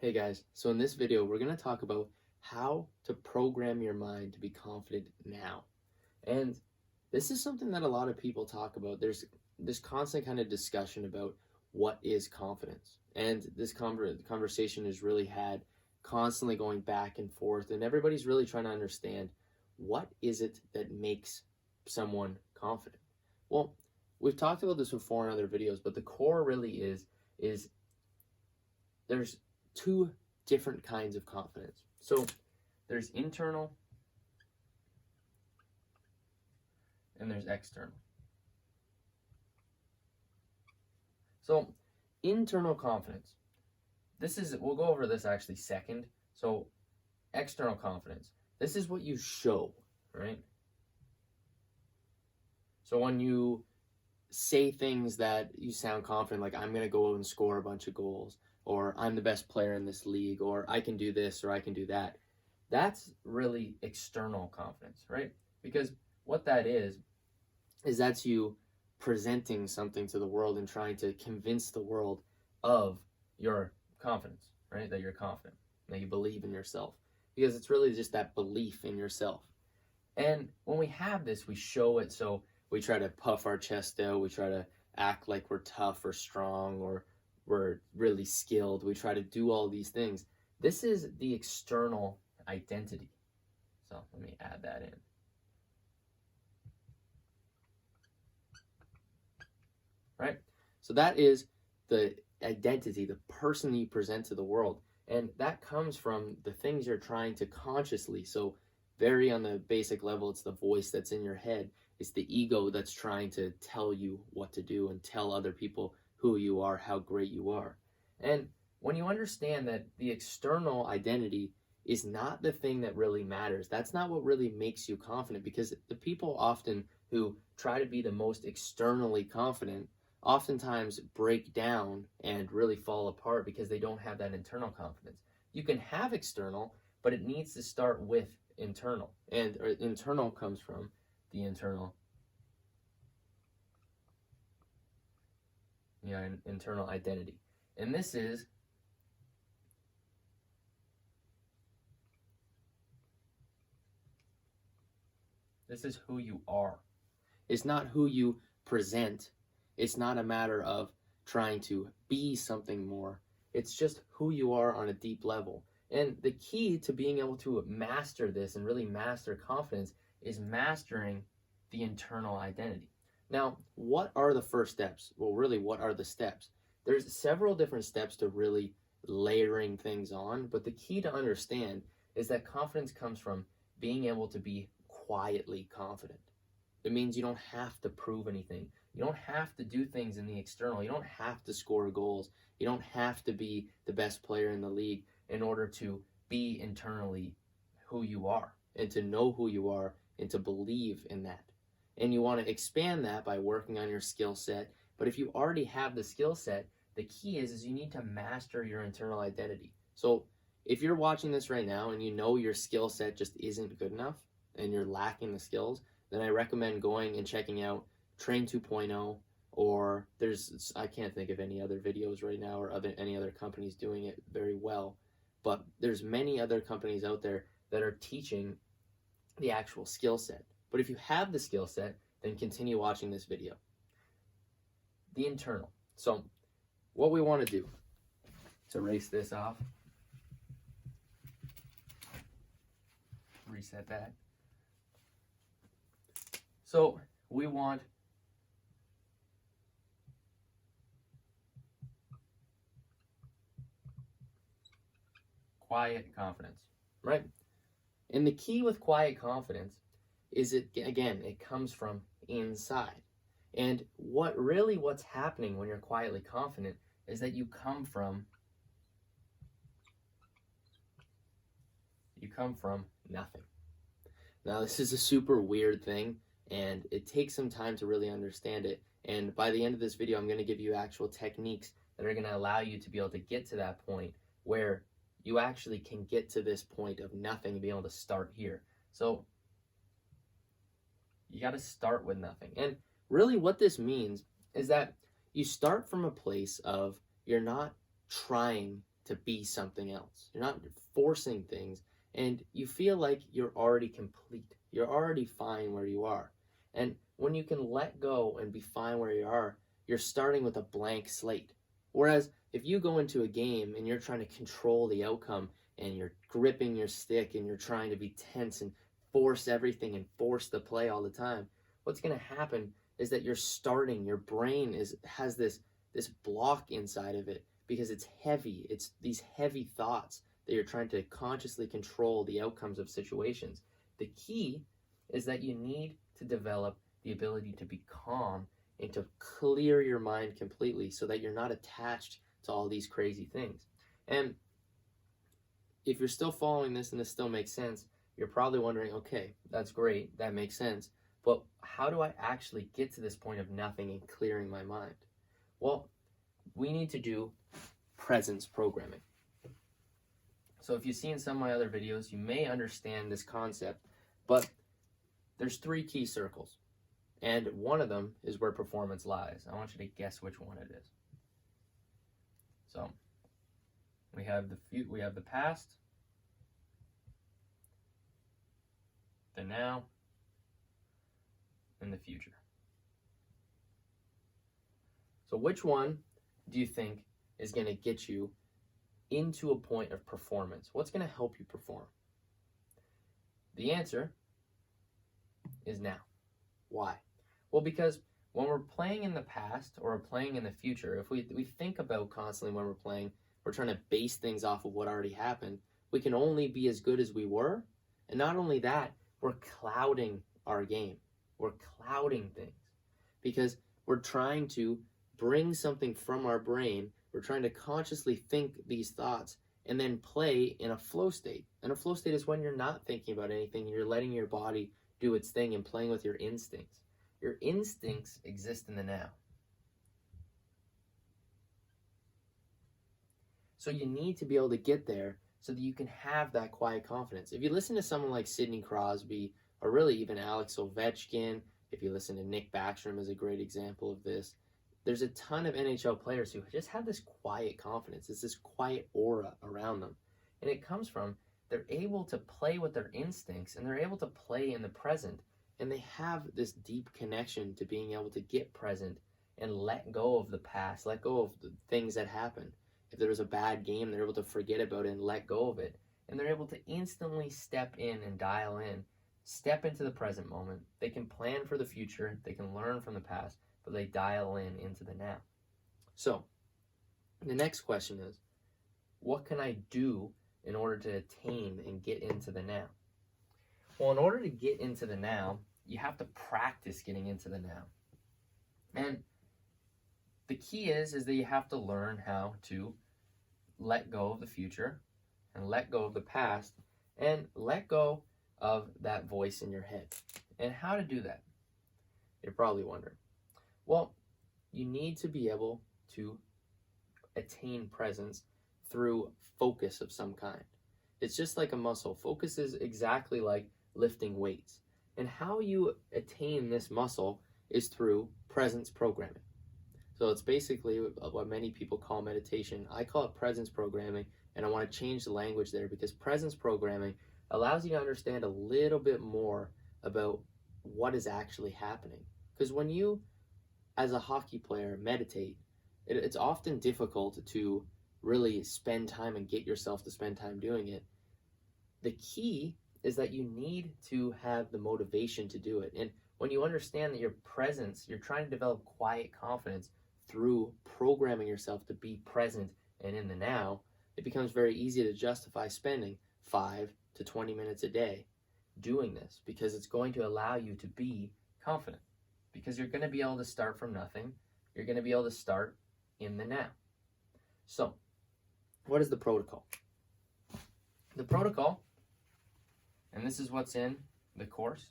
Hey guys, so in this video we're going to talk about how to program your mind to be confident now. And this is something that a lot of people talk about. There's this constant kind of discussion about what is confidence. And this conversation is really had constantly going back and forth, and everybody's really trying to understand what is it that makes someone confident. Well, we've talked about this before in other videos, but the core really is there's two different kinds of confidence. So there's internal and there's external. So internal confidence, we'll go over this actually second. So external confidence, this is what you show, right? So when you say things that you sound confident, like I'm going to go and score a bunch of goals, or I'm the best player in this league, or I can do this, or I can do that. That's really external confidence, right? Because what that is that's you presenting something to the world and trying to convince the world of your confidence, right? That you're confident, that you believe in yourself. Because it's really just that belief in yourself. And when we have this, we show it, so we try to puff our chest out, we try to act like we're tough or strong, or we're really skilled. We try to do all these things. This is the external identity. So let me add that in. Right? So that is the identity, the person that you present to the world. And that comes from the things you're trying to consciously. So very on the basic level, it's the voice that's in your head. It's the ego that's trying to tell you what to do and tell other people who you are, how great you are. And when you understand that the external identity is not the thing that really matters, that's not what really makes you confident, because the people often who try to be the most externally confident oftentimes break down and really fall apart because they don't have that internal confidence. You can have external, but it needs to start with internal. And internal comes from the internal internal identity. And this is who you are. It's not who you present. It's not a matter of trying to be something more. It's just who you are on a deep level. And the key to being able to master this and really master confidence is mastering the internal identity. Now, what are the first steps? Well, really, what are the steps? There's several different steps to really layering things on, but the key to understand is that confidence comes from being able to be quietly confident. It means you don't have to prove anything. You don't have to do things in the external. You don't have to score goals. You don't have to be the best player in the league in order to be internally who you are and to know who you are and to believe in that. And you want to expand that by working on your skill set. But if you already have the skill set, the key is you need to master your internal identity. So if you're watching this right now and you know your skill set just isn't good enough and you're lacking the skills, then I recommend going and checking out Train 2.0, or I can't think of any other videos right now or any other companies doing it very well, but there's many other companies out there that are teaching the actual skill set. But if you have the skill set, then continue watching this video. The internal. So what we want to do to erase this off, reset that. So we want quiet confidence, right? And the key with quiet confidence is it comes from inside. And what's happening when you're quietly confident is that you come from nothing. Now, this is a super weird thing, and it takes some time to really understand it. And by the end of this video, I'm going to give you actual techniques that are going to allow you to be able to get to that point where you actually can get to this point of nothing and be able to start here. So you got to start with nothing. And really what this means is that you start from a place of you're not trying to be something else. You're not forcing things, and you feel like you're already complete. You're already fine where you are. And when you can let go and be fine where you are, you're starting with a blank slate. Whereas if you go into a game and you're trying to control the outcome and you're gripping your stick and you're trying to be tense and force everything and force the play all the time, what's going to happen is that your brain has this block inside of it because it's heavy. It's these heavy thoughts that you're trying to consciously control the outcomes of situations. The key is that you need to develop the ability to be calm and to clear your mind completely so that you're not attached to all these crazy things. And if you're still following this and this still makes sense, you're probably wondering, okay, that's great, that makes sense, but how do I actually get to this point of nothing and clearing my mind? Well, we need to do presence programming. So if you've seen some of my other videos, you may understand this concept, but there's 3 key circles, and one of them is where performance lies. I want you to guess which one it is. So we have the past, the now, and the future. So which one do you think is going to get you into a point of performance? What's going to help you perform? The answer is now. Why? Well, because when we're playing in the past or we're playing in the future, if we think about constantly when we're playing, we're trying to base things off of what already happened, we can only be as good as we were. And not only that, we're clouding our game. We're clouding things because we're trying to bring something from our brain. We're trying to consciously think these thoughts and then play in a flow state. And a flow state is when you're not thinking about anything and you're letting your body do its thing and playing with your instincts. Your instincts exist in the now. So you need to be able to get there so that you can have that quiet confidence. If you listen to someone like Sidney Crosby, or really even Alex Ovechkin, if you listen to Nick Backstrom is a great example of this, there's a ton of NHL players who just have this quiet confidence. It's this quiet aura around them. And it comes from they're able to play with their instincts and they're able to play in the present. And they have this deep connection to being able to get present and let go of the past, let go of the things that happened. If there was a bad game, they're able to forget about it and let go of it. And they're able to instantly step in and dial in, step into the present moment. They can plan for the future, they can learn from the past, but they dial into the now. So, the next question is, what can I do in order to attain and get into the now? Well, in order to get into the now, you have to practice getting into the now. And the key is that you have to learn how to let go of the future and let go of the past and let go of that voice in your head. And how to do that? You're probably wondering. Well, you need to be able to attain presence through focus of some kind. It's just like a muscle. Focus is exactly like lifting weights. And how you attain this muscle is through presence programming. So it's basically what many people call meditation. I call it presence programming, and I want to change the language there because presence programming allows you to understand a little bit more about what is actually happening. Because when you, as a hockey player, meditate, it's often difficult to really spend time and get yourself to spend time doing it. The key is that you need to have the motivation to do it. And when you understand that your presence, you're trying to develop quiet confidence through programming yourself to be present and in the now, it becomes very easy to justify spending 5 to 20 minutes a day doing this because it's going to allow you to be confident because you're going to be able to start from nothing. You're going to be able to start in the now. So, what is the protocol? The protocol, and this is what's in the course.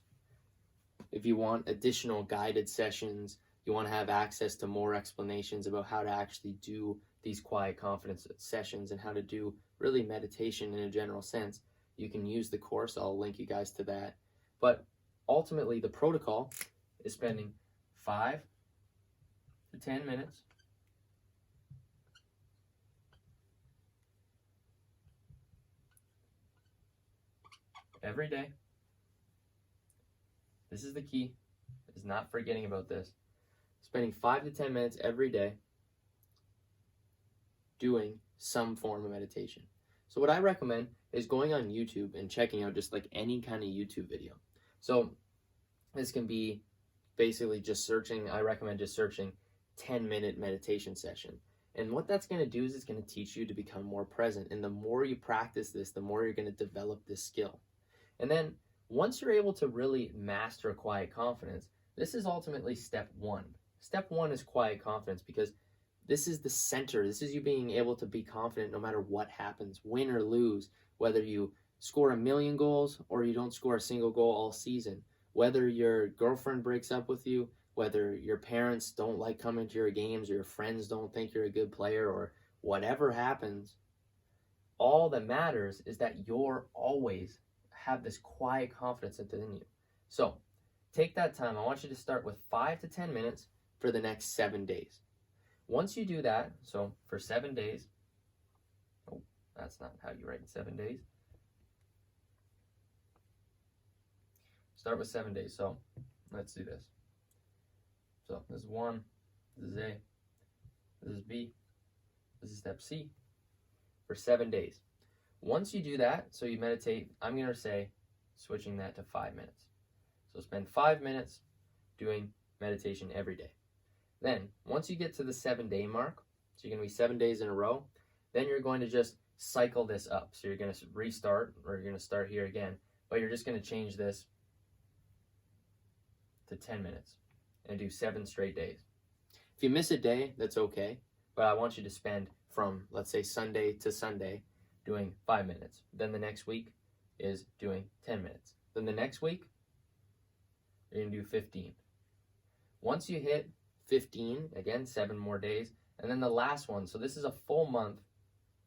If you want additional guided sessions, you want to have access to more explanations about how to actually do these quiet confidence sessions and how to do really meditation in a general sense, you can use the course. I'll link you guys to that. But ultimately, the protocol is spending 5 to 10 minutes every day. This is the key, is not forgetting about this. Spending 5 to 10 minutes every day doing some form of meditation. So what I recommend is going on YouTube and checking out just like any kind of YouTube video. So this can be basically just searching, I recommend just searching 10-minute meditation session. And what that's going to do is it's going to teach you to become more present. And the more you practice this, the more you're going to develop this skill. And then once you're able to really master quiet confidence, this is ultimately step one. Step one is quiet confidence, because this is the center. This is you being able to be confident no matter what happens, win or lose, whether you score 1,000,000 goals or you don't score a single goal all season, whether your girlfriend breaks up with you, whether your parents don't like coming to your games or your friends don't think you're a good player, or whatever happens, all that matters is that you're always have this quiet confidence within you. So take that time. I want you to start with 5 to 10 minutes for the next 7 days. Once you do that, so for 7 days, oh, that's not how you write in 7 days. Start with 7 days. So let's do this. So this is 1, this is A, this is B, this is step C for 7 days. Once you do that, so you meditate, I'm going to say switching that to 5 minutes. So spend 5 minutes doing meditation every day. Then once you get to the 7-day mark, so you're going to be 7 days in a row, then you're going to just cycle this up. So you're going to restart, or you're going to start here again, but you're just going to change this to 10 minutes and do 7 straight days. If you miss a day, that's okay, but I want you to spend from, let's say, Sunday to Sunday doing 5 minutes. Then the next week is doing 10 minutes. Then the next week, you're going to do 15. Once you hit 15, again, 7 more days, and then the last one, so this is a full month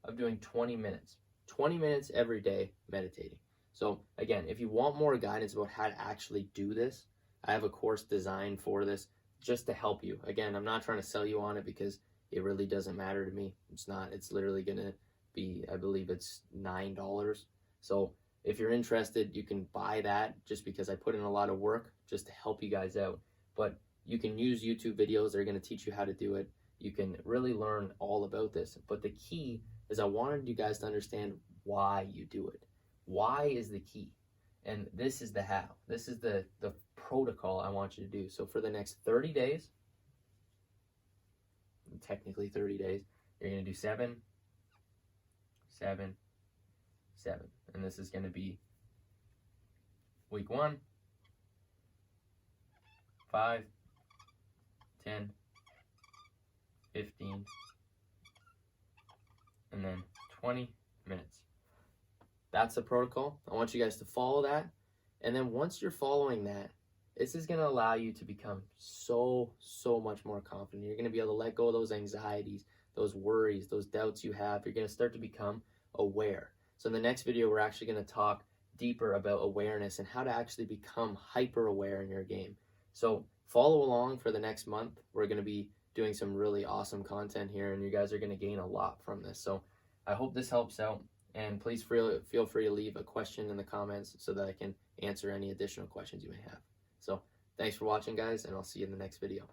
of doing 20 minutes. 20 minutes every day meditating. So again, if you want more guidance about how to actually do this, I have a course designed for this just to help you. Again, I'm not trying to sell you on it because it really doesn't matter to me. It's not. It's literally going to be, I believe it's $9. So if you're interested, you can buy that just because I put in a lot of work just to help you guys out. But you can use YouTube videos. They're going to teach you how to do it. You can really learn all about this. But the key is I wanted you guys to understand why you do it. Why is the key. And this is the how. This is the protocol I want you to do. So for the next 30 days, technically 30 days, you're going to do 7, 7, 7. And this is going to be week 1, 5, 10, 15, and then 20 minutes. That's the protocol. I want you guys to follow that. And then once you're following that, this is going to allow you to become so much more confident. You're going to be able to let go of those anxieties, those worries, those doubts you have. You're going to start to become aware. So in the next video, we're actually going to talk deeper about awareness and how to actually become hyper aware in your game. So follow along for the next month. We're going to be doing some really awesome content here, and you guys are going to gain a lot from this. So I hope this helps out. And please feel free to leave a question in the comments so that I can answer any additional questions you may have. So thanks for watching, guys, and I'll see you in the next video.